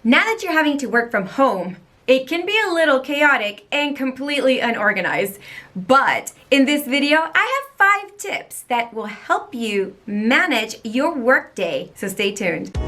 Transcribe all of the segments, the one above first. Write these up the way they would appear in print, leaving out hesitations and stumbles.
Now that you're having to work from home, it can be a little chaotic and completely unorganized, but in this video, I have 5 tips that will help you manage your workday, so stay tuned.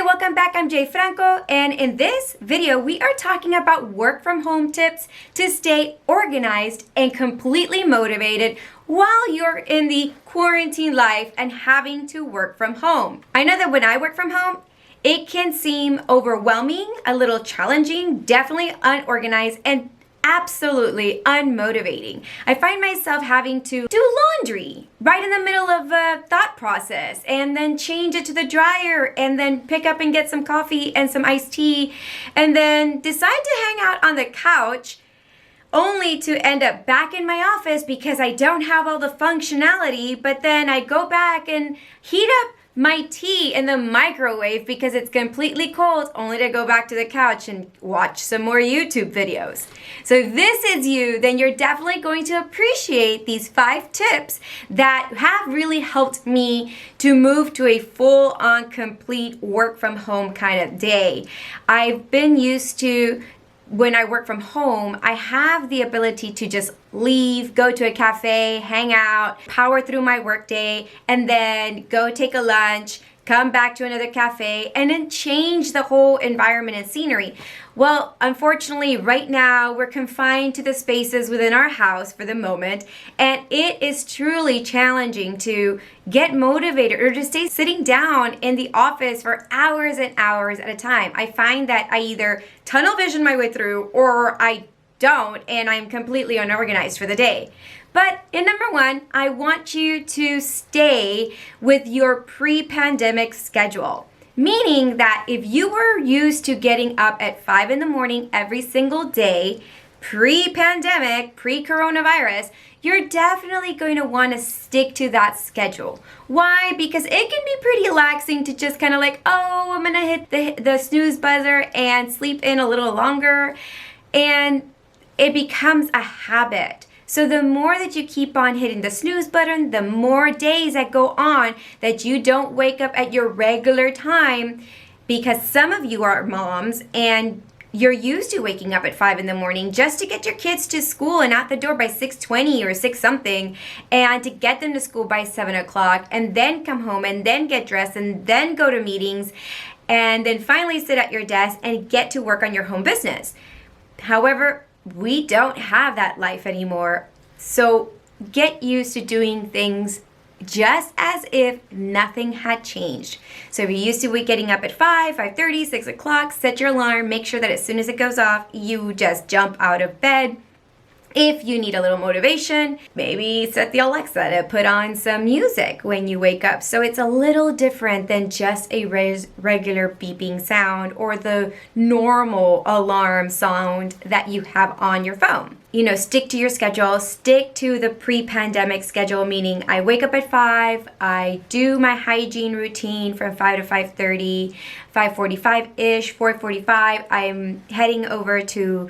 Welcome back, I'm Jay Franco, and in this video we are talking about work from home tips to stay organized and completely motivated while you're in the quarantine life and having to work from home. I know that when I work from home, it can seem overwhelming, a little challenging, definitely unorganized, and absolutely unmotivating. I find myself having to do laundry right in the middle of a thought process and then change it to the dryer and then pick up and get some coffee and some iced tea and then decide to hang out on the couch only to end up back in my office because I don't have all the functionality, but then I go back and heat up my tea in the microwave because it's completely cold, only to go back to the couch and watch some more YouTube videos. So if this is you, then you're definitely going to appreciate these 5 tips that have really helped me to move to a full-on complete work from home kind of day. I've been used to, when I work from home, I have the ability to just leave, go to a cafe, hang out, power through my workday, and then go take a lunch, come back to another cafe, and then change the whole environment and scenery. Well, unfortunately, right now, we're confined to the spaces within our house for the moment, and it is truly challenging to get motivated or to stay sitting down in the office for hours and hours at a time. I find that I either tunnel vision my way through or I don't, and I'm completely unorganized for the day. But in number 1, I want you to stay with your pre-pandemic schedule. Meaning that if you were used to getting up at 5 in the morning every single day, pre-pandemic, pre-coronavirus, you're definitely going to want to stick to that schedule. Why? Because it can be pretty relaxing to just kind of like, oh, I'm going to hit the snooze buzzer and sleep in a little longer. And it becomes a habit. So the more that you keep on hitting the snooze button, the more days that go on that you don't wake up at your regular time, because some of you are moms and you're used to waking up at 5 in the morning just to get your kids to school and out the door by 6:20 or 6 something, and to get them to school by 7 o'clock, and then come home and then get dressed and then go to meetings and then finally sit at your desk and get to work on your home business. However, we don't have that life anymore. So get used to doing things just as if nothing had changed. So if you're used to getting up at 5, 5:30, 6 o'clock, set your alarm, make sure that as soon as it goes off, you just jump out of bed. If you need a little motivation, maybe set the Alexa to put on some music when you wake up. So it's a little different than just a regular beeping sound or the normal alarm sound that you have on your phone. You know, stick to your schedule, stick to the pre-pandemic schedule, meaning I wake up at 5, I do my hygiene routine from 5 to 5:30, 5:45-ish, 4:45, I'm heading over to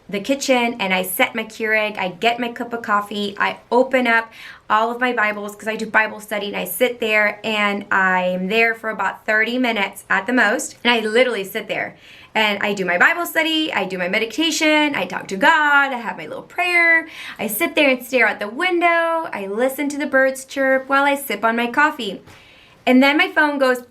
the kitchen and I set my Keurig, I get my cup of coffee, I open up all of my Bibles because I do Bible study, and I sit there and I'm there for about 30 minutes at the most, and I literally sit there and I do my Bible study, I do my meditation, I talk to God, I have my little prayer, I sit there and stare out the window, I listen to the birds chirp while I sip on my coffee. And then my phone goes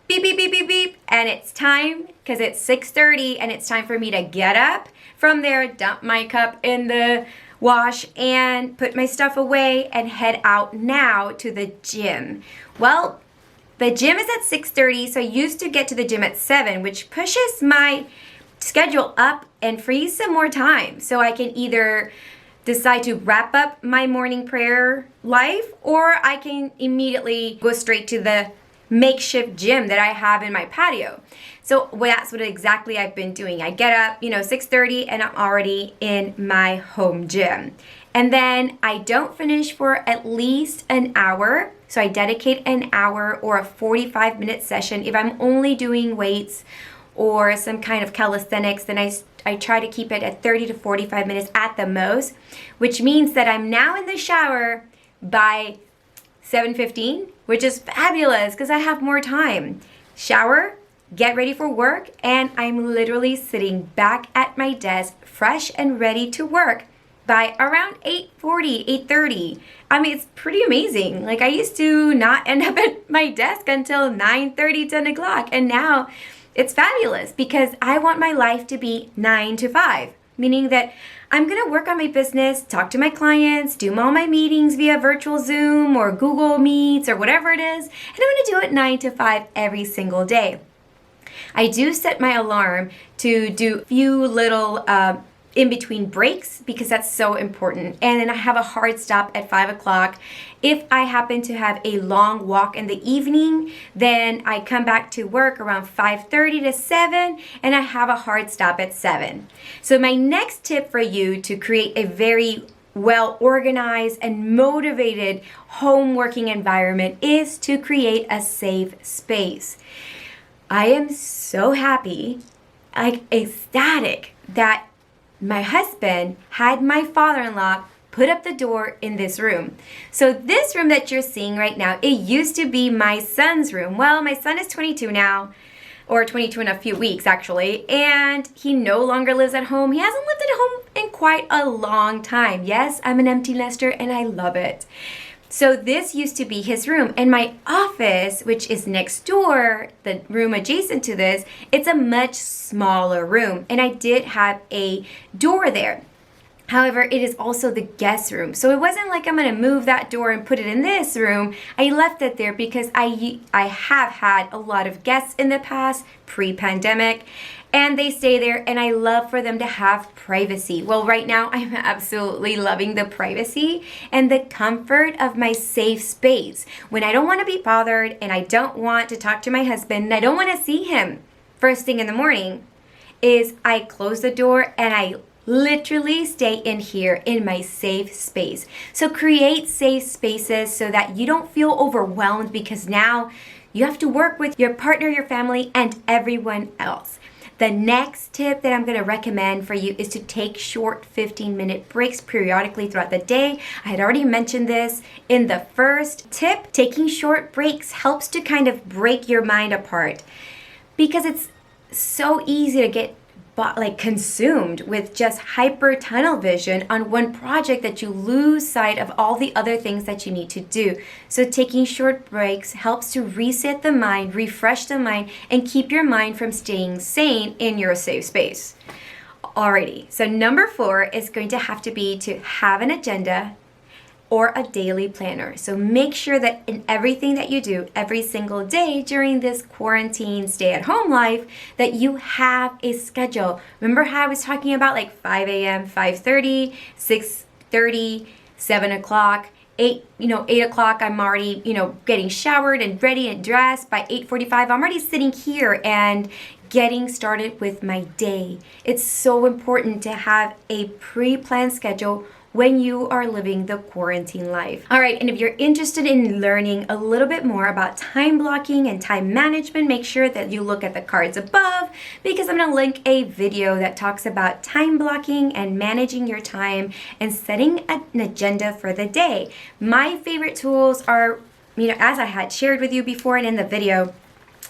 beep, beep, beep, beep, beep, and it's time, because it's 6:30 and it's time for me to get up from there, dump my cup in the wash and put my stuff away and head out now to the gym. Well, the gym is at 6:30, so I used to get to the gym at 7, which pushes my schedule up and frees some more time. So I can either decide to wrap up my morning prayer life, or I can immediately go straight to the makeshift gym that I have in my patio. So that's what exactly I've been doing. I get up, 6:30, and I'm already in my home gym. And then I don't finish for at least an hour. So I dedicate an hour or a 45-minute session if I'm only doing weights or some kind of calisthenics, then I try to keep it at 30 to 45 minutes at the most, which means that I'm now in the shower by 7:15, which is fabulous because I have more time. Shower, get ready for work, and I'm literally sitting back at my desk, fresh and ready to work by around 8:40, 8:30. I mean, it's pretty amazing. Like, I used to not end up at my desk until 9:30, 10 o'clock, and now it's fabulous because I want my life to be 9 to 5, meaning that I'm gonna work on my business, talk to my clients, do all my meetings via virtual Zoom or Google Meets or whatever it is, and I'm gonna do it 9 to 5 every single day. I do set my alarm to do a few little in-between breaks because that's so important. And then I have a hard stop at 5 o'clock. If I happen to have a long walk in the evening, then I come back to work around 5:30 to 7, and I have a hard stop at 7. So my next tip for you to create a very well organized and motivated home working environment is to create a safe space. I am so happy, like ecstatic, that my husband had my father-in-law put up the door in this room. So this room that you're seeing right now, it used to be my son's room. Well, my son is 22 now, or 22 in a few weeks actually, and he no longer lives at home. He hasn't lived at home in quite a long time. Yes, I'm an empty nester and I love it. So this used to be his room, and my office, which is next door, the room adjacent to this, it's a much smaller room, and I did have a door there. However, it is also the guest room. So it wasn't like I'm going to move that door and put it in this room. I left it there because I have had a lot of guests in the past, pre-pandemic, and they stay there, and I love for them to have privacy. Well, right now I'm absolutely loving the privacy and the comfort of my safe space. When I don't want to be bothered and I don't want to talk to my husband and I don't want to see him first thing in the morning, is I close the door and I literally stay in here in my safe space. So create safe spaces so that you don't feel overwhelmed because now you have to work with your partner, your family, and everyone else. The next tip that I'm going to recommend for you is to take short 15-minute breaks periodically throughout the day. I had already mentioned this in the first tip. Taking short breaks helps to kind of break your mind apart because it's so easy to get consumed with just hyper tunnel vision on one project that you lose sight of all the other things that you need to do. So taking short breaks helps to reset the mind, refresh the mind, and keep your mind from staying sane in your safe space. Alrighty, so number 4 is going to have to be to have an agenda or a daily planner. So make sure that in everything that you do every single day during this quarantine stay-at-home life, that you have a schedule. Remember how I was talking about like 5 a.m., 5:30, 6:30, 7 o'clock, 8 o'clock, I'm already, getting showered and ready and dressed. By 8:45, I'm already sitting here and getting started with my day. It's so important to have a pre-planned schedule when you are living the quarantine life. All right, and if you're interested in learning a little bit more about time blocking and time management, make sure that you look at the cards above because I'm gonna link a video that talks about time blocking and managing your time and setting an agenda for the day. My favorite tools are, as I had shared with you before and in the video,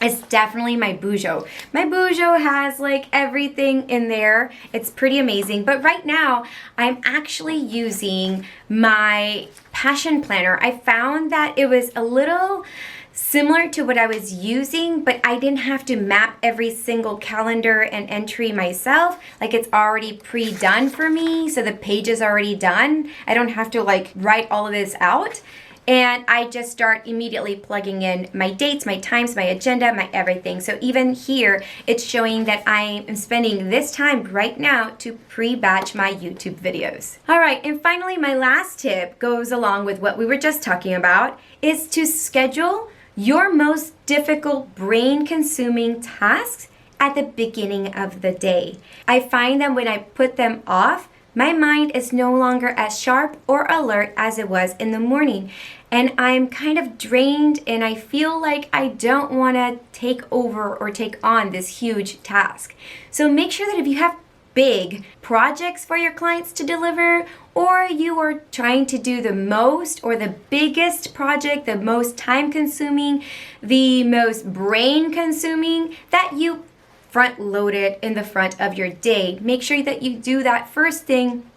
it's definitely my Bujo. My Bujo has like everything in there. It's pretty amazing. But right now, I'm actually using my Passion Planner. I found that it was a little similar to what I was using, but I didn't have to map every single calendar and entry myself. Like it's already pre-done for me, so the page is already done. I don't have to write all of this out. And I just start immediately plugging in my dates, my times, my agenda, my everything. So even here, it's showing that I am spending this time right now to pre-batch my YouTube videos. All right, and finally, my last tip goes along with what we were just talking about, is to schedule your most difficult brain-consuming tasks at the beginning of the day. I find that when I put them off, my mind is no longer as sharp or alert as it was in the morning. And I'm kind of drained and I feel like I don't want to take over or take on this huge task. So make sure that if you have big projects for your clients to deliver, or you are trying to do the most or the biggest project, the most time consuming, the most brain consuming, that you front load it in the front of your day. Make sure that you do that first thing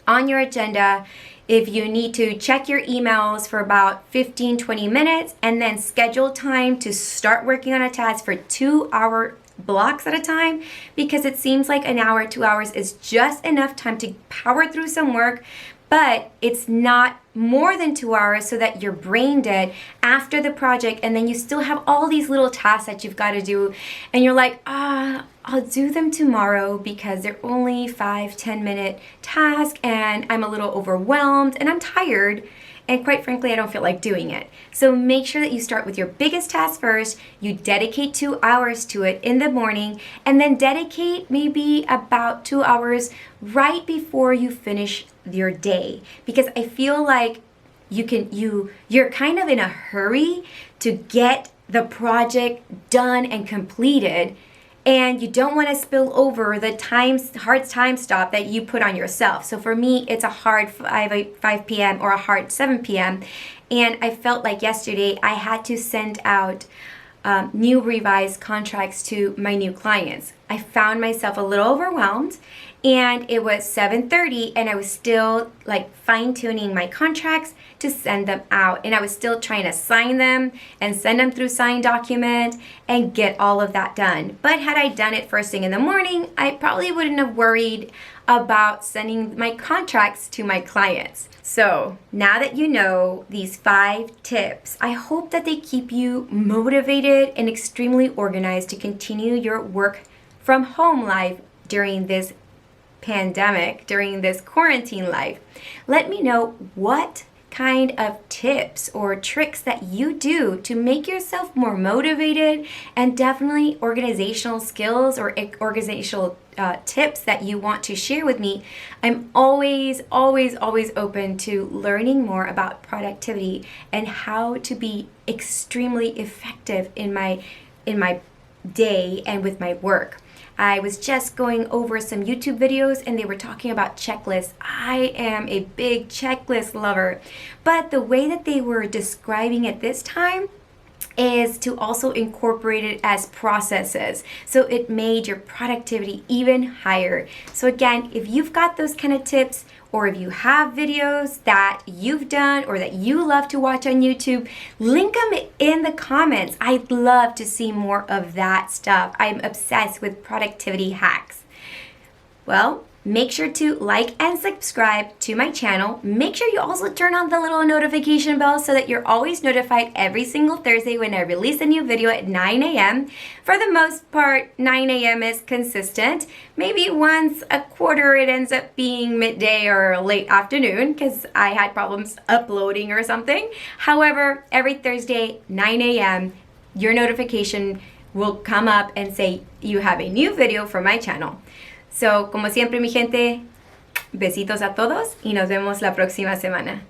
on your agenda. If you need to check your emails for about 15-20 minutes and then schedule time to start working on a task for 2-hour blocks at a time, because it seems like an hour, 2 hours is just enough time to power through some work, but it's not more than 2 hours so that you're brain dead after the project, and then you still have all these little tasks that you've got to do, and you're like, I'll do them tomorrow because they're only 5-10 minute tasks and I'm a little overwhelmed and I'm tired. And quite frankly, I don't feel like doing it. So make sure that you start with your biggest task first. You dedicate 2 hours to it in the morning, and then dedicate maybe about 2 hours right before you finish your day. Because I feel like you're kind of in a hurry to get the project done and completed. And you don't want to spill over the hard time stop that you put on yourself. So for me, it's a hard 5 p.m. or a hard 7 p.m. And I felt like yesterday I had to send out new revised contracts to my new clients. I found myself a little overwhelmed, and it was 7:30 and I was still like fine-tuning my contracts to send them out, and I was still trying to sign them and send them through signed document and get all of that done. But had I done it first thing in the morning, I probably wouldn't have worried about sending my contracts to my clients. So now that you know these 5 tips, I hope that they keep you motivated and extremely organized to continue your work from home life during this pandemic, during this quarantine life. Let me know what kind of tips or tricks that you do to make yourself more motivated, and definitely organizational skills or organizational tips that you want to share with me. I'm always open to learning more about productivity and how to be extremely effective in my day and with my work. I was just going over some YouTube videos and they were talking about checklists. I am a big checklist lover, but the way that they were describing it this time is to also incorporate it as processes. So it made your productivity even higher. So again, if you've got those kind of tips, or if you have videos that you've done or that you love to watch on YouTube, link them in the comments. I'd love to see more of that stuff. I'm obsessed with productivity hacks. Well, make sure to like and subscribe to my channel. Make sure you also turn on the little notification bell so that you're always notified every single Thursday when I release a new video at 9 a.m. For the most part, 9 a.m. is consistent. Maybe once a quarter it ends up being midday or late afternoon because I had problems uploading or something. However, every Thursday, 9 a.m., your notification will come up and say you have a new video from my channel. So, como siempre, mi gente, besitos a todos y nos vemos la próxima semana.